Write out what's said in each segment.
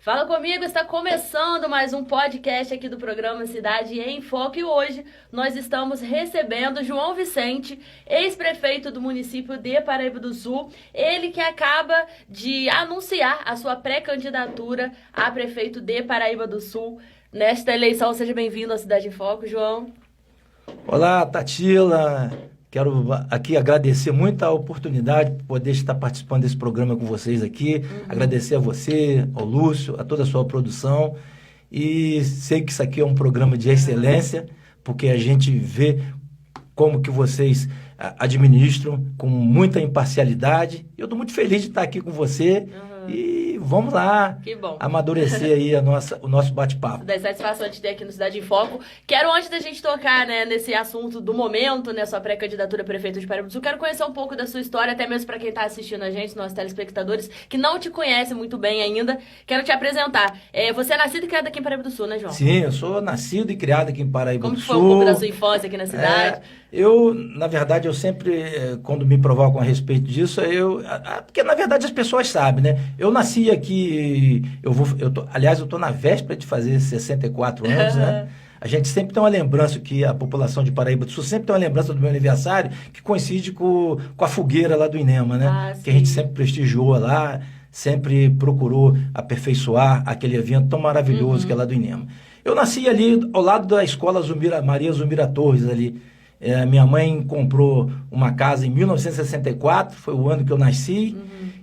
Fala comigo, está começando mais um podcast aqui do programa Cidade em Foco e hoje nós estamos recebendo João Vicente, ex-prefeito do município de Paraíba do Sul, ele que acaba de anunciar a sua pré-candidatura a prefeito de Paraíba do Sul nesta eleição. Seja bem-vindo à Cidade em Foco, João. Olá, Tatila. Quero aqui agradecer muito a oportunidade de poder estar participando desse programa com vocês aqui. Agradecer a você, ao Lúcio, a toda a sua produção. E sei que isso aqui é um programa de excelência, porque a gente vê como que vocês administram com muita imparcialidade. Eu estou muito feliz de estar aqui com você. E vamos lá, Que bom. Amadurecer aí o nosso bate-papo. Da satisfação de ter aqui no Cidade em Foco. Quero, antes da gente tocar, nesse assunto do momento, sua pré-candidatura a prefeito de Paraíba do Sul, quero conhecer um pouco da sua história, até mesmo para quem está assistindo a gente, nossos telespectadores, que não te conhece muito bem ainda. Quero te apresentar. Você é nascido e criado aqui em Paraíba do Sul, né, João? Sim, eu sou nascido e criado aqui em Paraíba do Sul. Como foi um pouco da sua infância aqui na cidade? Na verdade, eu sempre, quando me provocam a respeito disso, porque na verdade as pessoas sabem, né? Eu nasci aqui, aliás, eu tô na véspera de fazer 64 anos, né? A gente sempre tem uma lembrança, que a população de Paraíba do Sul sempre tem uma lembrança do meu aniversário, que coincide com a fogueira lá do INEMA, né? Que a gente sempre prestigiou lá, sempre procurou aperfeiçoar aquele evento tão maravilhoso que é lá do INEMA. Eu nasci ali ao lado da escola Maria Zumira Torres ali. Minha mãe comprou uma casa em 1964, foi o ano que eu nasci,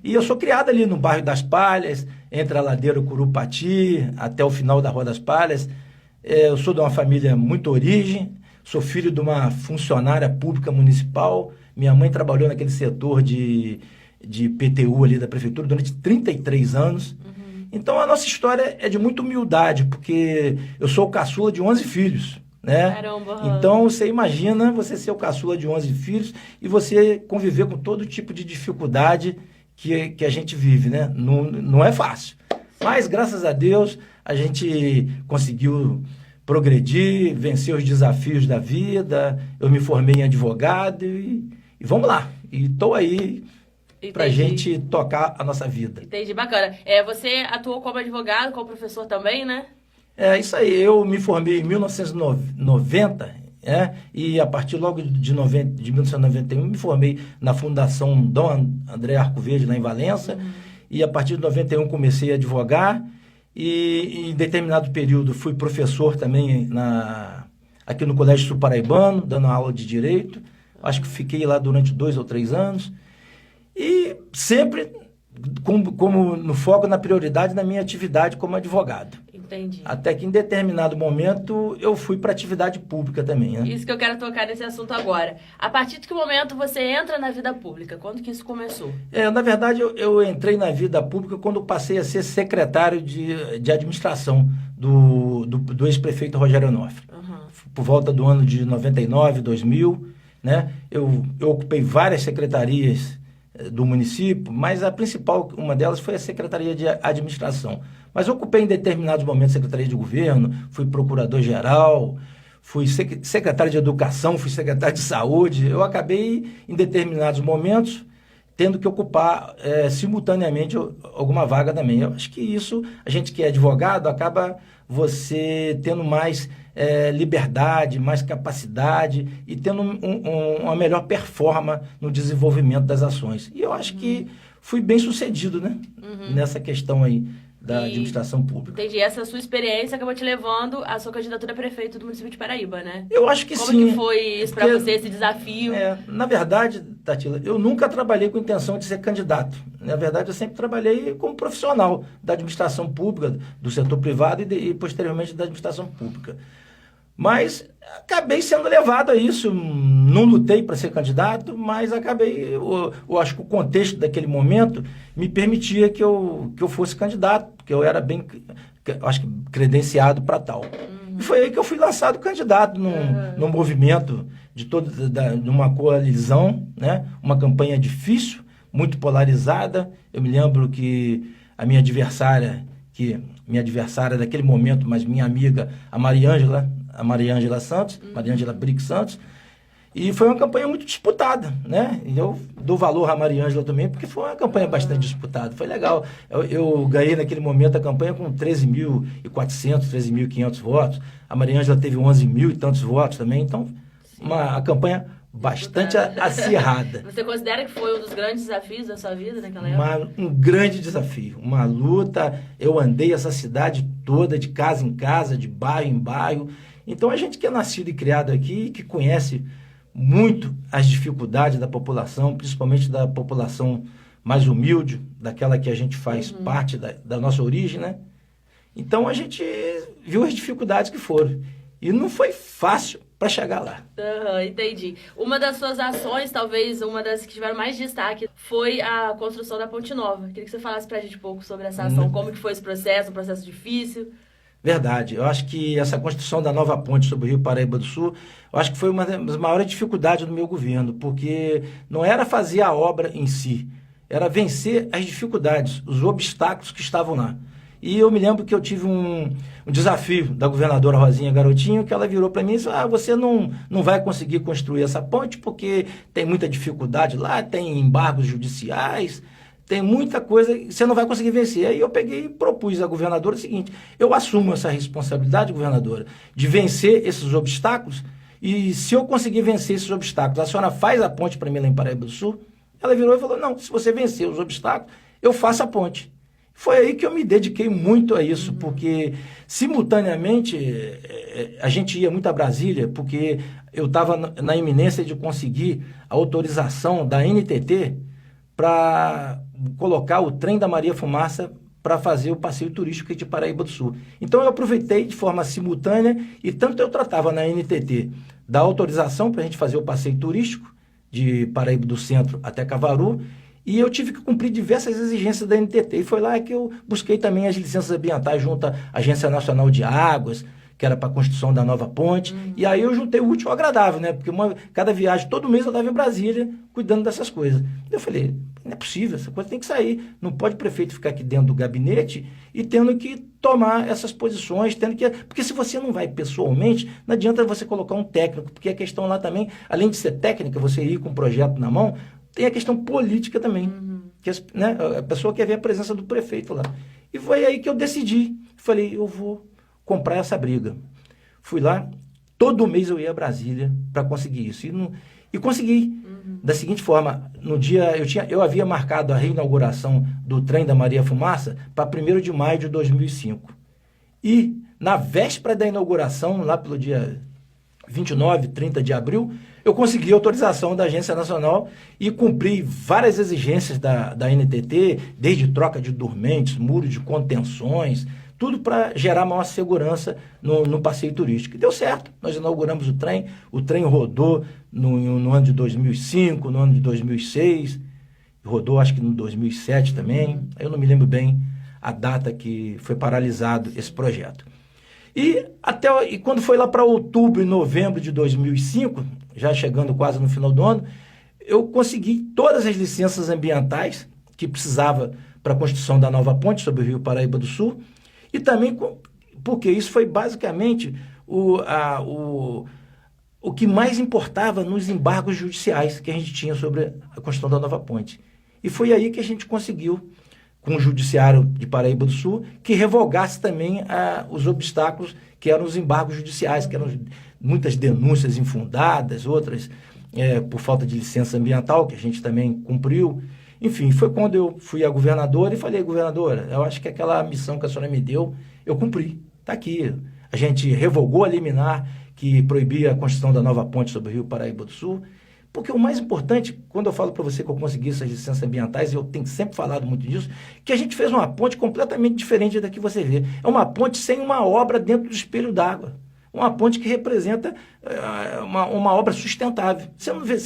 e eu sou criado ali no bairro das Palhas, entre a ladeira Curupati, até o final da Rua das Palhas. Eu sou de uma família muito origem, sou filho de uma funcionária pública municipal. Minha mãe trabalhou naquele setor de PTU ali da prefeitura durante 33 anos. Então a nossa história é de muita humildade, porque eu sou o caçula de 11 filhos. Né? Caramba. Então você imagina você ser o caçula de 11 filhos e você conviver com todo tipo de dificuldade que a gente vive, né? Não é fácil, mas graças a Deus a gente conseguiu progredir, vencer os desafios da vida. Eu me formei em advogado e vamos lá, e estou aí para gente tocar a nossa vida. Entendi, bacana. Você atuou como advogado, como professor também, né? Isso aí, eu me formei em 1990, e a partir logo de 1991 me formei na Fundação Dom André Arcoverde, lá em Valença, e a partir de 91 comecei a advogar, e em determinado período fui professor também aqui no Colégio Sul Paraibano, dando aula de Direito. Acho que fiquei lá durante 2 ou 3 anos, e sempre como no foco, na prioridade na minha atividade como advogado. Entendi. Até que em determinado momento eu fui para atividade pública também, né? Isso que eu quero tocar nesse assunto agora. A partir de que momento você entra na vida pública? Quando que isso começou? Na verdade, eu entrei na vida pública quando passei a ser secretário de administração do ex-prefeito Rogério Onofre. Por volta do ano de 99, 2000, né? Eu ocupei várias secretarias do município, mas a principal, uma delas, foi a Secretaria de Administração. Mas eu ocupei em determinados momentos Secretaria de Governo, fui Procurador-Geral, fui secretário de Educação, fui secretário de Saúde. Eu acabei, em determinados momentos, tendo que ocupar simultaneamente alguma vaga também. Eu acho que isso, a gente que é advogado, acaba você tendo mais liberdade, mais capacidade e tendo uma melhor performance no desenvolvimento das ações. E eu acho que fui bem sucedido, né? Nessa questão aí da administração pública. Entendi. Essa sua experiência acabou te levando à sua candidatura a prefeito do município de Paraíba, né? Eu acho que Como sim. Como que foi isso para você, esse desafio? Na verdade, Tatila, eu nunca trabalhei com intenção de ser candidato. Na verdade, eu sempre trabalhei como profissional da administração pública, do setor privado e posteriormente da administração pública. Mas acabei sendo levado a isso. Não lutei para ser candidato, mas acabei... Eu acho que o contexto daquele momento me permitia que eu fosse candidato, porque eu era bem, acho que, credenciado para tal. E foi aí que eu fui lançado candidato num movimento de uma coalizão, né? Uma campanha difícil, muito polarizada. Eu me lembro que a minha adversária daquele momento, mas minha amiga, a Maria Ângela Santos, Maria Ângela Brick Santos, E foi uma campanha muito disputada, né? E eu dou valor à Maria Ângela também, porque foi uma campanha bastante disputada. Foi legal. Eu ganhei naquele momento a campanha com 13.400, 13.500 votos. A Maria Ângela teve 11 mil e tantos votos também. Então, a campanha bastante acirrada. Você considera que foi um dos grandes desafios da sua vida naquela época? Um grande desafio, uma luta. Eu andei essa cidade toda, de casa em casa, de bairro em bairro. Então, a gente que é nascido e criado aqui, que conhece muito as dificuldades da população, principalmente da população mais humilde, daquela que a gente faz parte da nossa origem, né? Então, a gente viu as dificuldades que foram. E não foi fácil para chegar lá. Entendi. Uma das suas ações, talvez uma das que tiveram mais destaque, foi a construção da Ponte Nova. Queria que você falasse para a gente um pouco sobre essa ação, como que foi esse processo, um processo difícil. Verdade. Eu acho que essa construção da nova ponte sobre o Rio Paraíba do Sul, eu acho que foi uma das maiores dificuldades do meu governo, porque não era fazer a obra em si, era vencer as dificuldades, os obstáculos que estavam lá. E eu me lembro que eu tive um desafio da governadora Rosinha Garotinho, que ela virou para mim e disse, você não vai conseguir construir essa ponte porque tem muita dificuldade lá, tem embargos judiciais, tem muita coisa, você não vai conseguir vencer. Aí eu peguei e propus à governadora o seguinte, eu assumo essa responsabilidade, governadora, de vencer esses obstáculos, e se eu conseguir vencer esses obstáculos, a senhora faz a ponte para mim lá em Paraíba do Sul? Ela virou e falou, não, se você vencer os obstáculos, eu faço a ponte. Foi aí que eu me dediquei muito a isso, porque simultaneamente a gente ia muito a Brasília, porque eu estava na iminência de conseguir a autorização da NTT para colocar o trem da Maria Fumaça para fazer o passeio turístico de Paraíba do Sul. Então eu aproveitei de forma simultânea e tanto eu tratava na NTT da autorização para a gente fazer o passeio turístico de Paraíba do Centro até Caruaru, e eu tive que cumprir diversas exigências da NTT. E foi lá que eu busquei também as licenças ambientais junto à Agência Nacional de Águas, que era para a construção da nova ponte. E aí eu juntei o útil ao agradável, né? Porque cada viagem, todo mês eu estava em Brasília cuidando dessas coisas. Eu falei, não é possível, essa coisa tem que sair. Não pode o prefeito ficar aqui dentro do gabinete e tendo que tomar essas posições, porque se você não vai pessoalmente, não adianta você colocar um técnico, porque a questão lá também, além de ser técnica, você ir com um projeto na mão, tem a questão política também, que né, a pessoa quer ver a presença do prefeito lá. E foi aí que eu decidi. Falei, eu vou comprar essa briga. Fui lá, todo mês eu ia a Brasília para conseguir isso. E consegui. Da seguinte forma, no dia, eu havia marcado a reinauguração do trem da Maria Fumaça para 1º de maio de 2005. E na véspera da inauguração, lá pelo dia 29, 30 de abril, eu consegui a autorização da Agência Nacional e cumpri várias exigências da NTT, desde troca de dormentes, muros de contenções, tudo para gerar maior segurança no passeio turístico. E deu certo, nós inauguramos o trem rodou no ano de 2005, no ano de 2006, rodou acho que no 2007 também, eu não me lembro bem a data que foi paralisado esse projeto. E quando foi lá para outubro e novembro de 2005, já chegando quase no final do ano, eu consegui todas as licenças ambientais que precisava para a construção da nova ponte sobre o Rio Paraíba do Sul, e também porque isso foi basicamente o que mais importava nos embargos judiciais que a gente tinha sobre a construção da nova ponte. E foi aí que a gente conseguiu, com o Judiciário de Paraíba do Sul, que revogasse também os obstáculos que eram os embargos judiciais, que eram muitas denúncias infundadas, outras por falta de licença ambiental, que a gente também cumpriu. Enfim, foi quando eu fui à governadora e falei, governadora, eu acho que aquela missão que a senhora me deu, eu cumpri, está aqui. A gente revogou a liminar que proibia a construção da nova ponte sobre o Rio Paraíba do Sul, porque o mais importante, quando eu falo para você que eu consegui essas licenças ambientais, e eu tenho sempre falado muito disso, que a gente fez uma ponte completamente diferente da que você vê. É uma ponte sem uma obra dentro do espelho d'água. Uma ponte que representa uma obra sustentável. Você não vê,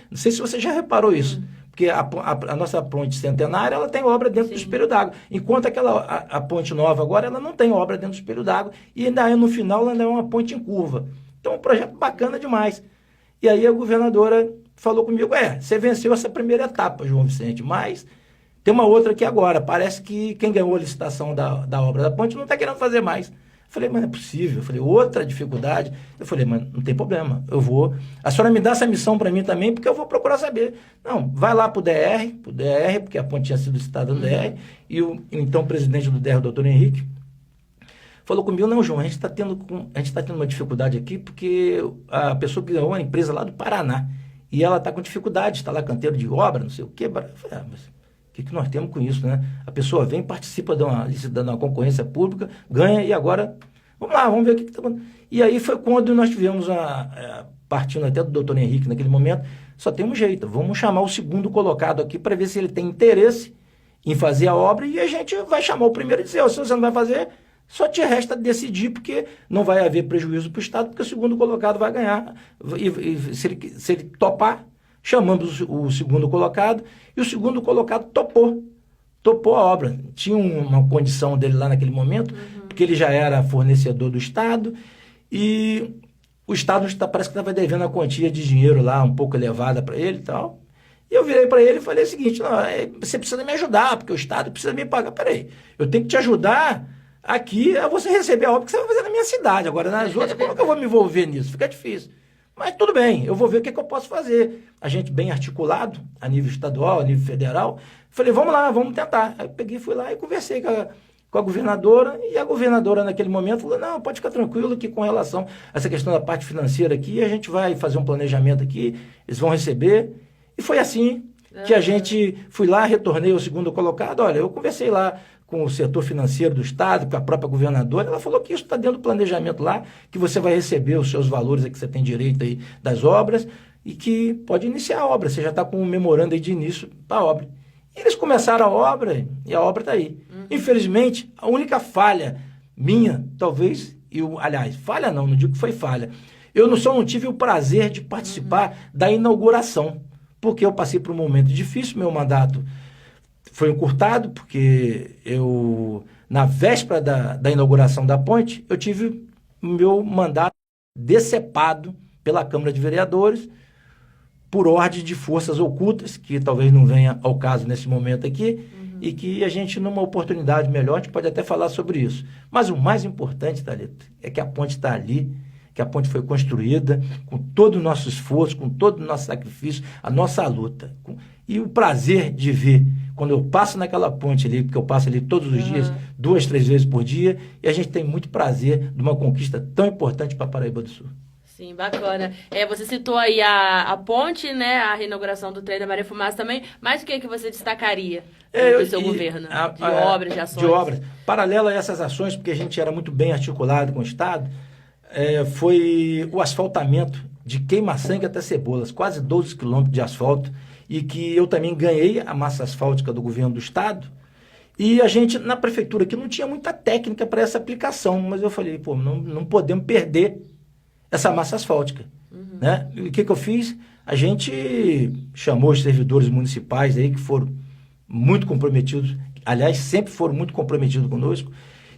não sei se você já reparou isso, porque a nossa ponte centenária, ela tem obra dentro do espelho d'água, enquanto a ponte nova agora, ela não tem obra dentro do espelho d'água, e ainda no final ela ainda é uma ponte em curva. Então, um projeto bacana demais. E aí a governadora falou comigo, você venceu essa primeira etapa, João Vicente, mas tem uma outra aqui agora. Parece que quem ganhou a licitação da obra da ponte não está querendo fazer mais. Falei, mas não é possível. Eu falei, outra dificuldade. Eu falei, mas não tem problema, eu vou. A senhora me dá essa missão para mim também, porque eu vou procurar saber. Não, vai lá para o DR, porque a ponte tinha sido citada no DR, e o então presidente do DR, o doutor Henrique, falou comigo, não, João, a gente está tendo uma dificuldade aqui, porque a pessoa que ganhou uma empresa lá do Paraná, e ela está com dificuldade, está lá canteiro de obra, não sei o quê. Eu falei, mas o que nós temos com isso, né? A pessoa vem, participa de uma concorrência pública, ganha e agora, vamos lá, vamos ver o que está acontecendo. E aí foi quando nós tivemos, partindo até do doutor Henrique naquele momento, só tem um jeito, vamos chamar o segundo colocado aqui para ver se ele tem interesse em fazer a obra e a gente vai chamar o primeiro e dizer, se você não vai fazer, só te resta decidir, porque não vai haver prejuízo para o Estado, porque o segundo colocado vai ganhar. E se ele topar, chamamos o segundo colocado, e o segundo colocado topou a obra. Tinha uma condição dele lá naquele momento, porque ele já era fornecedor do Estado, e o Estado parece que estava devendo a quantia de dinheiro lá, um pouco elevada para ele e tal. E eu virei para ele e falei o seguinte, não, você precisa me ajudar, porque o Estado precisa me pagar. Peraí, eu tenho que te ajudar aqui a você receber a obra que você vai fazer na minha cidade. Agora, nas outras, como é que eu vou me envolver nisso? Fica difícil. Mas tudo bem, eu vou ver o que eu posso fazer. A gente bem articulado, a nível estadual, a nível federal. Falei, vamos lá, vamos tentar. Aí eu peguei, fui lá e conversei com a governadora, e a governadora naquele momento falou, não, pode ficar tranquilo que com relação a essa questão da parte financeira aqui, a gente vai fazer um planejamento aqui, eles vão receber. E foi assim que a gente, fui lá, retornei ao segundo colocado. Olha, eu conversei lá com o setor financeiro do Estado, com a própria governadora, ela falou que isso está dentro do planejamento lá, que você vai receber os seus valores que você tem direito aí das obras, e que pode iniciar a obra, você já está com um memorando aí de início para a obra. E eles começaram a obra, e a obra está aí. Infelizmente, a única falha minha, talvez, aliás, falha não digo que foi falha, eu não tive o prazer de participar da inauguração, porque eu passei por um momento difícil, meu mandato foi encurtado, porque na véspera da inauguração da ponte, eu tive meu mandato decepado pela Câmara de Vereadores, por ordem de forças ocultas, que talvez não venha ao caso nesse momento aqui, e que a gente, numa oportunidade melhor, a gente pode até falar sobre isso. Mas o mais importante, Thalita, é que a ponte está ali, que a ponte foi construída com todo o nosso esforço, com todo o nosso sacrifício, a nossa luta. E o prazer de ver, quando eu passo naquela ponte ali, porque eu passo ali todos os dias, 2, 3 vezes por dia, e a gente tem muito prazer de uma conquista tão importante para Paraíba do Sul. Sim, bacana. Você citou aí a ponte, né, a reinauguração do trem da Maria Fumaça também, mas o que você destacaria do seu governo? De obras, de ações? De obras. Paralelo a essas ações, porque a gente era muito bem articulado com o Estado, foi o asfaltamento de Queima-Sangue até Cebolas, quase 12 quilômetros de asfalto, e que eu também ganhei a massa asfáltica do governo do Estado, e a gente, na prefeitura aqui, não tinha muita técnica para essa aplicação, mas eu falei, não podemos perder essa massa asfáltica. Né? E o que eu fiz? A gente chamou os servidores municipais aí, que foram muito comprometidos, aliás, sempre foram muito comprometidos conosco,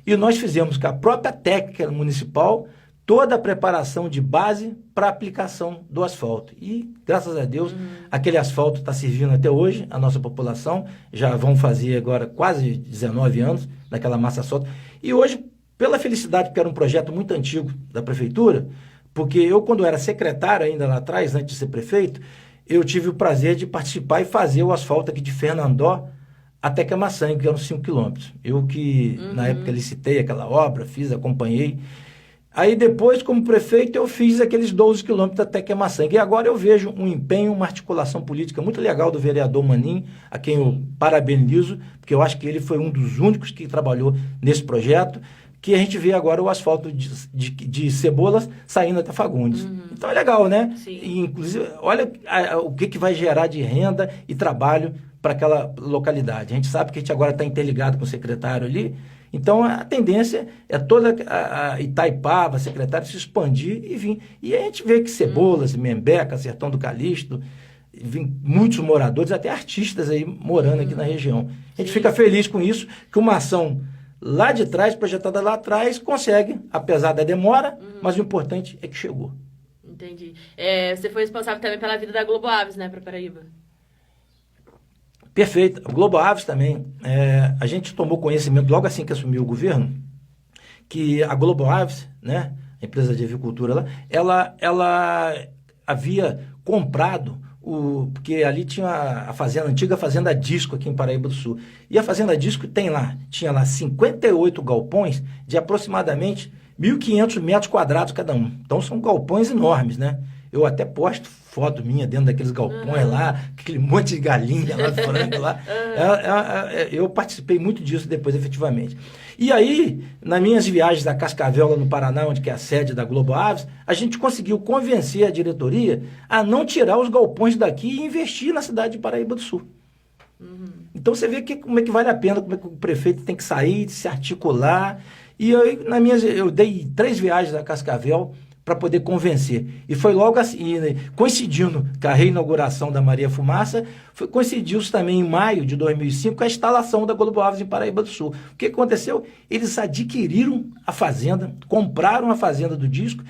e nós fizemos com a própria técnica municipal toda a preparação de base para a aplicação do asfalto. E, graças a Deus, aquele asfalto está servindo até hoje a nossa população, já vão fazer agora quase 19 anos naquela massa asfáltica. E hoje, pela felicidade, porque era um projeto muito antigo da prefeitura, porque eu, quando era secretário ainda lá atrás, antes de ser prefeito, eu tive o prazer de participar e fazer o asfalto aqui de Fernandó até Queima-Sangue, que eram 5 quilômetros. Eu que, na época, licitei aquela obra, acompanhei. Aí depois, como prefeito, eu fiz aqueles 12 quilômetros até Queima-Sangue. E agora eu vejo um empenho, uma articulação política muito legal do vereador Manin, a quem eu parabenizo, porque eu acho que ele foi um dos únicos que trabalhou nesse projeto, que a gente vê agora o asfalto de Cebolas saindo até Fagundes. Então é legal, né? E, inclusive, olha o que vai gerar de renda e trabalho para aquela localidade. A gente sabe que a gente agora está interligado com o secretário ali, então a tendência é toda a Itaipava, secretário, se expandir e vir. E a gente vê que Cebolas, Membeca, Sertão do Calixto, vem muitos moradores, até artistas aí morando aqui na região. A gente fica feliz com isso, que uma ação lá de trás, projetada lá atrás, consegue, apesar da demora, mas o importante é que chegou. Entendi. Você foi responsável também pela vida da Globo Aves, né, para Paraíba? Perfeito. O Globo Aves também. A gente tomou conhecimento logo assim que assumiu o governo, que a Global Aves, né, a empresa de avicultura lá, ela havia comprado porque ali tinha a fazenda, a antiga Fazenda Disco aqui em Paraíba do Sul. E a Fazenda Disco tinha lá 58 galpões de aproximadamente 1.500 metros quadrados cada um. Então são galpões enormes, né? Eu até posto foto minha dentro daqueles galpões lá, aquele monte de galinha lá, frango lá. Eu participei muito disso depois, efetivamente. E aí, nas minhas viagens a Cascavel, lá no Paraná, onde que é a sede da Globo Aves, a gente conseguiu convencer a diretoria a não tirar os galpões daqui e investir na cidade de Paraíba do Sul. Então você vê como é que vale a pena, como é que o prefeito tem que sair, se articular. E eu dei 3 viagens a Cascavel para poder convencer. E foi logo assim, coincidindo com a reinauguração da Maria Fumaça, coincidiu também em maio de 2005 com a instalação da Globo Aves em Paraíba do Sul. O que aconteceu? Eles adquiriram a fazenda, compraram a fazenda do Disco,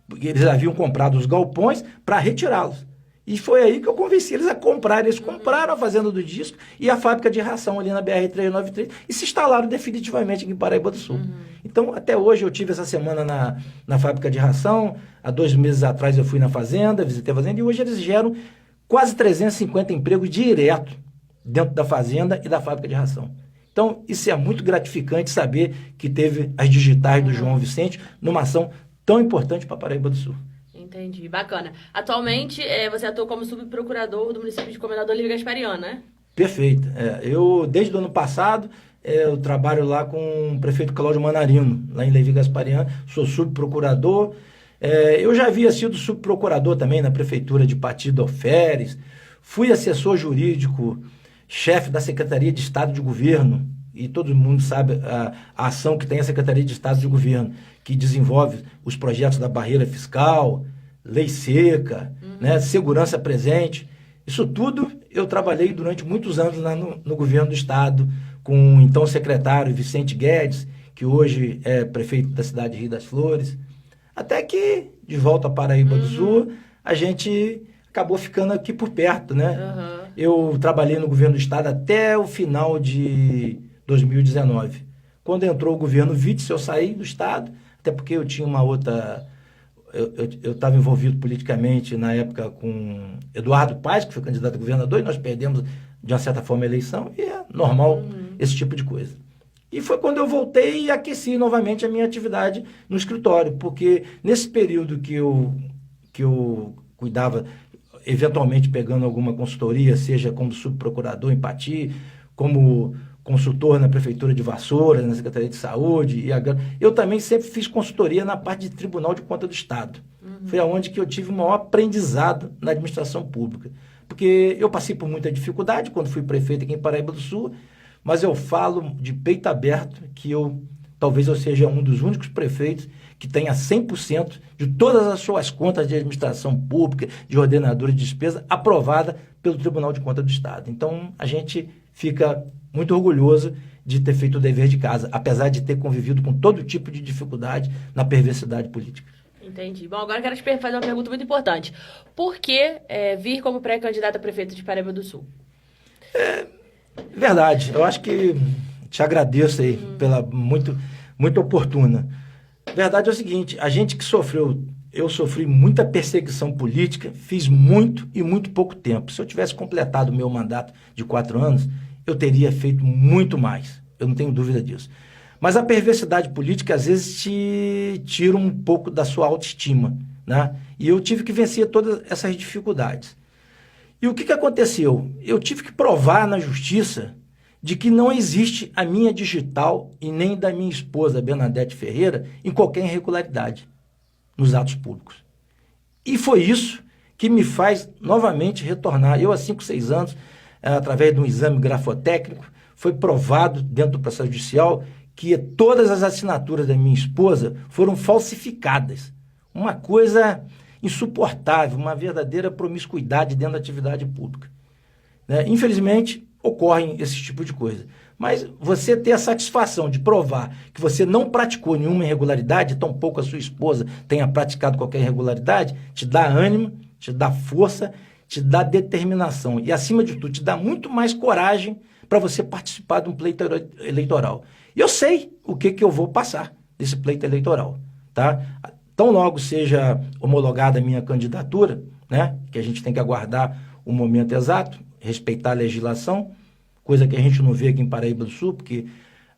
porque eles haviam comprado os galpões para retirá-los. E foi aí que eu convenci eles a comprarem. Eles compraram a fazenda do Disco e a fábrica de ração ali na BR-393 e se instalaram definitivamente aqui em Paraíba do Sul. Então, até hoje, eu tive essa semana na fábrica de ração. Há 2 meses atrás eu fui na fazenda, visitei a fazenda, e hoje eles geram quase 350 empregos direto dentro da fazenda e da fábrica de ração. Então, isso é muito gratificante saber que teve as digitais do João Vicente numa ação tão importante para Paraíba do Sul. Entendi, bacana. Atualmente, você atua como subprocurador do município de Comendador Lívia Gasparian, né? Perfeito. Eu, desde o ano passado, eu trabalho lá com o prefeito Cláudio Manarino, lá em Levi Gasparian, sou subprocurador. Eu já havia sido subprocurador também na prefeitura de Pati do Alferes, fui assessor jurídico, chefe da Secretaria de Estado de Governo, e todo mundo sabe a ação que tem a Secretaria de Estado de Governo, que desenvolve os projetos da barreira fiscal, lei seca, né, segurança presente. Isso tudo eu trabalhei durante muitos anos lá no governo do estado, com o então secretário Vicente Guedes, que hoje é prefeito da cidade de Rio das Flores. Até que, de volta a Paraíba do Sul, a gente acabou ficando aqui por perto, né? Eu trabalhei no governo do estado até o final de 2019. Quando entrou o governo Witzel, eu saí do estado, até porque eu tinha uma outra... Eu estava envolvido politicamente na época com Eduardo Paes, que foi candidato a governador, e nós perdemos, de uma certa forma, a eleição, e é normal esse tipo de coisa. E foi quando eu voltei e aqueci novamente a minha atividade no escritório, porque nesse período que eu cuidava, eventualmente pegando alguma consultoria, seja como subprocurador em Pati, como consultor na Prefeitura de Vassoura, na Secretaria de Saúde, eu também sempre fiz consultoria na parte de Tribunal de Contas do Estado. Foi aonde que eu tive o maior aprendizado na administração pública. Porque eu passei por muita dificuldade quando fui prefeito aqui em Paraíba do Sul, mas eu falo de peito aberto que talvez eu seja um dos únicos prefeitos que tenha 100% de todas as suas contas de administração pública, de ordenadora de despesa, aprovada pelo Tribunal de Contas do Estado. Então, a gente fica muito orgulhoso de ter feito o dever de casa, apesar de ter convivido com todo tipo de dificuldade na perversidade política. Entendi. Bom, agora eu quero te fazer uma pergunta muito importante. Por que vir como pré-candidato a prefeito de Paraíba do Sul? Verdade. Eu acho que te agradeço aí pela muito oportuna. Verdade é o seguinte, a gente que eu sofri muita perseguição política, fiz muito e muito pouco tempo. Se eu tivesse completado o meu mandato de 4 anos, eu teria feito muito mais. Eu não tenho dúvida disso. Mas a perversidade política, às vezes, te tira um pouco da sua autoestima, né? E eu tive que vencer todas essas dificuldades. E o que aconteceu? Eu tive que provar na justiça de que não existe a minha digital e nem da minha esposa, Bernadette Ferreira, em qualquer irregularidade nos atos públicos. E foi isso que me faz novamente retornar. Eu, há 5, 6 anos, através de um exame grafotécnico, foi provado dentro do processo judicial que todas as assinaturas da minha esposa foram falsificadas. Uma coisa insuportável, uma verdadeira promiscuidade dentro da atividade pública. Infelizmente, ocorrem esse tipo de coisa. Mas você ter a satisfação de provar que você não praticou nenhuma irregularidade, tampouco a sua esposa tenha praticado qualquer irregularidade, te dá ânimo, te dá força, te dá determinação e, acima de tudo, te dá muito mais coragem para você participar de um pleito eleitoral. E eu sei o que eu vou passar desse pleito eleitoral, tá? Tão logo seja homologada a minha candidatura, né, que a gente tem que aguardar o momento exato, respeitar a legislação, coisa que a gente não vê aqui em Paraíba do Sul, porque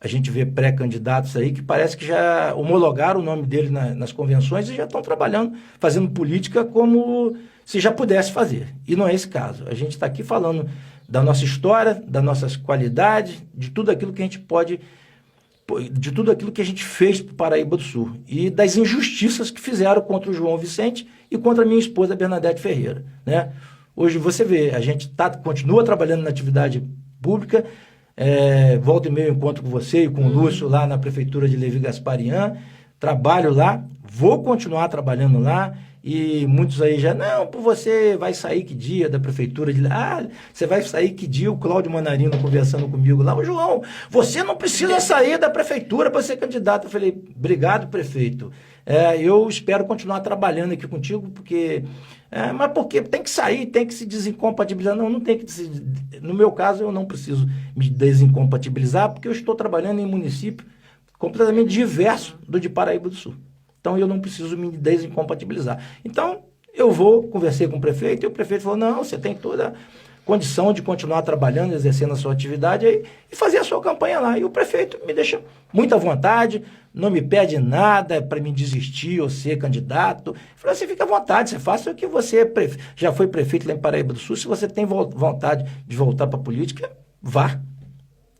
a gente vê pré-candidatos aí que parece que já homologaram o nome dele nas convenções e já estão trabalhando, fazendo política como se já pudesse fazer. E não é esse caso. A gente está aqui falando da nossa história, das nossas qualidades, de tudo aquilo que a gente pode, de tudo aquilo que a gente fez para o Paraíba do Sul e das injustiças que fizeram contra o João Vicente e contra a minha esposa Bernadette Ferreira, né? Hoje você vê, a gente continua trabalhando na atividade pública, volta e meia eu encontro com você e com o Lúcio lá na prefeitura de Levi Gasparian, trabalho lá, vou continuar trabalhando lá, e muitos aí já, não, você vai sair que dia da prefeitura? Você vai sair que dia? O Cláudio Manarino conversando comigo lá, João, você não precisa sair da prefeitura para ser candidato. Eu falei, obrigado, prefeito. Eu espero continuar trabalhando aqui contigo, porque... mas porque tem que sair, tem que se desincompatibilizar. Não tem que se... No meu caso, eu não preciso me desincompatibilizar, porque eu estou trabalhando em município completamente diverso do de Paraíba do Sul. Então, eu não preciso me desincompatibilizar. Então, conversei com o prefeito, e o prefeito falou, não, você tem toda a condição de continuar trabalhando, exercendo a sua atividade aí, e fazer a sua campanha lá. E o prefeito me deixa muito à vontade, não me pede nada para me desistir ou ser candidato. Ele falou, você fica à vontade, você faça o que você já foi prefeito lá em Paraíba do Sul, se você tem vontade de voltar para a política, vá.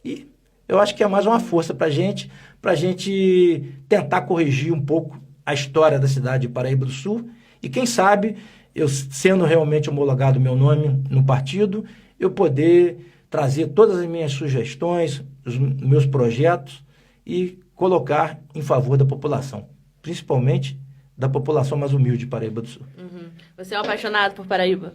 E eu acho que é mais uma força para a gente tentar corrigir um pouco a história da cidade de Paraíba do Sul, e quem sabe, eu sendo realmente homologado meu nome no partido, eu poder trazer todas as minhas sugestões, os meus projetos e colocar em favor da população, principalmente da população mais humilde de Paraíba do Sul. Uhum. Você é um apaixonado por Paraíba?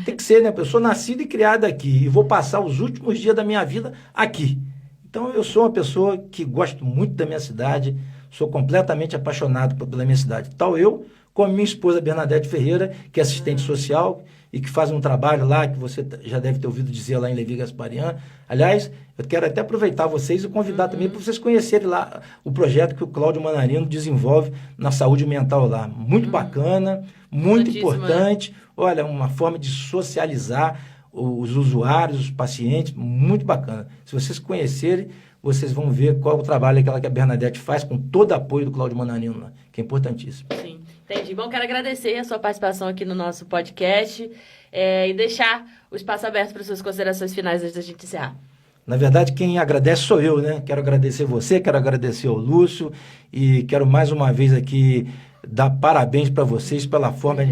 Tem que ser, né? Eu sou nascido e criado aqui e vou passar os últimos dias da minha vida aqui. Então, eu sou uma pessoa que gosto muito da minha cidade, sou completamente apaixonado pela minha cidade. Tal eu, como minha esposa Bernadette Ferreira, que é assistente social e que faz um trabalho lá, que você já deve ter ouvido dizer lá em Levi Gasparian. Aliás, eu quero até aproveitar vocês e convidar também para vocês conhecerem lá o projeto que o Cláudio Manarino desenvolve na saúde mental lá. Muito bacana, muito importante. Olha, uma forma de socializar os usuários, os pacientes, muito bacana. Se vocês conhecerem, vocês vão ver qual o trabalho que a Bernadette faz com todo o apoio do Cláudio Manarino, que é importantíssimo. Sim, entendi. Bom, quero agradecer a sua participação aqui no nosso podcast e deixar o espaço aberto para suas considerações finais antes da gente encerrar. Na verdade, quem agradece sou eu, né? Quero agradecer você, quero agradecer ao Lúcio e quero mais uma vez aqui dar parabéns para vocês pela forma,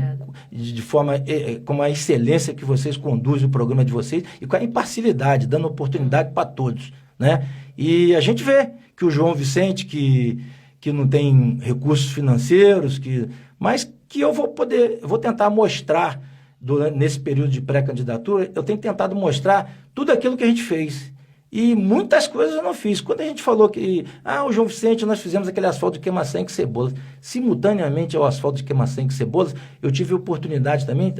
com a excelência que vocês conduzem o programa de vocês e com a imparcialidade, dando oportunidade para todos, né? E a gente vê que o João Vicente, que não tem recursos financeiros, mas que eu vou tentar mostrar nesse período de pré-candidatura, eu tenho tentado mostrar tudo aquilo que a gente fez. E muitas coisas eu não fiz. Quando a gente falou que, o João Vicente, nós fizemos aquele asfalto de Queima-Sangue e Cebolas. Simultaneamente ao asfalto de Queima-Sangue e Cebolas, eu tive a oportunidade também,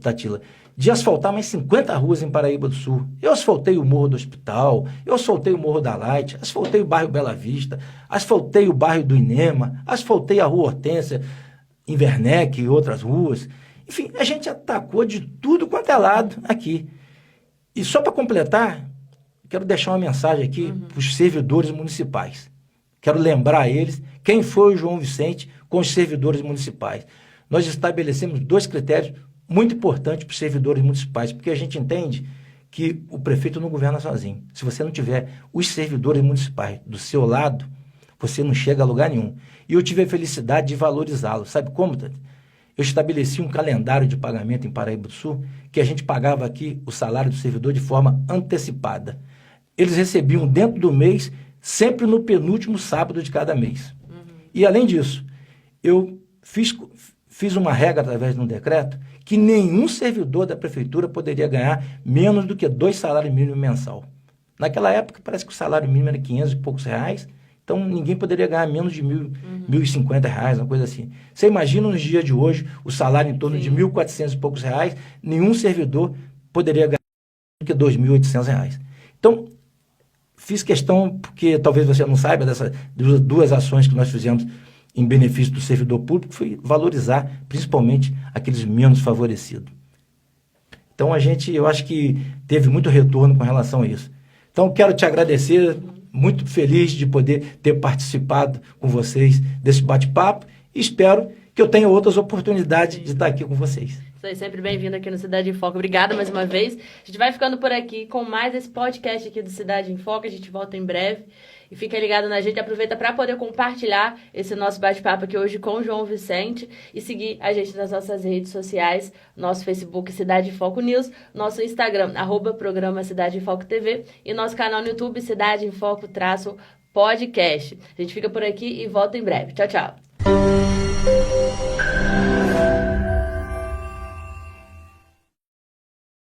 Tatila, de asfaltar mais 50 ruas em Paraíba do Sul. Eu asfaltei o Morro do Hospital, eu asfaltei o Morro da Light, asfaltei o bairro Bela Vista, asfaltei o bairro do Inema, asfaltei a Rua Hortência, em Werneck e outras ruas. Enfim, a gente atacou de tudo quanto é lado aqui. E só para completar, quero deixar uma mensagem aqui para os servidores municipais. Quero lembrar a eles quem foi o João Vicente com os servidores municipais. Nós estabelecemos 2 critérios muito importantes para os servidores municipais, porque a gente entende que o prefeito não governa sozinho. Se você não tiver os servidores municipais do seu lado, você não chega a lugar nenhum. E eu tive a felicidade de valorizá-los. Sabe como, Tati? Eu estabeleci um calendário de pagamento em Paraíba do Sul, que a gente pagava aqui o salário do servidor de forma antecipada. Eles recebiam dentro do mês, sempre no penúltimo sábado de cada mês. E, além disso, eu fiz uma regra através de um decreto que nenhum servidor da prefeitura poderia ganhar menos do que 2 salários mínimos mensal. Naquela época, parece que o salário mínimo era 500 e poucos reais, então ninguém poderia ganhar menos de R$1.050, uma coisa assim. Você imagina nos dias de hoje, o salário em torno de R$1.400 e poucos reais, nenhum servidor poderia ganhar menos do que R$2.800. Então, fiz questão, porque talvez você não saiba, dessas duas ações que nós fizemos em benefício do servidor público, foi valorizar principalmente aqueles menos favorecidos. Então, eu acho que teve muito retorno com relação a isso. Então, quero te agradecer, muito feliz de poder ter participado com vocês desse bate-papo e espero que eu tenha outras oportunidades de estar aqui com vocês. Você é sempre bem-vindo aqui no Cidade em Foco. Obrigada mais uma vez. A gente vai ficando por aqui com mais esse podcast aqui do Cidade em Foco. A gente volta em breve. E fica ligado na gente. Aproveita para poder compartilhar esse nosso bate-papo aqui hoje com o João Vicente e seguir a gente nas nossas redes sociais, nosso Facebook Cidade em Foco News, nosso Instagram, @programa Cidade em Foco TV e nosso canal no YouTube Cidade em Foco _podcast. A gente fica por aqui e volta em breve. Tchau, tchau.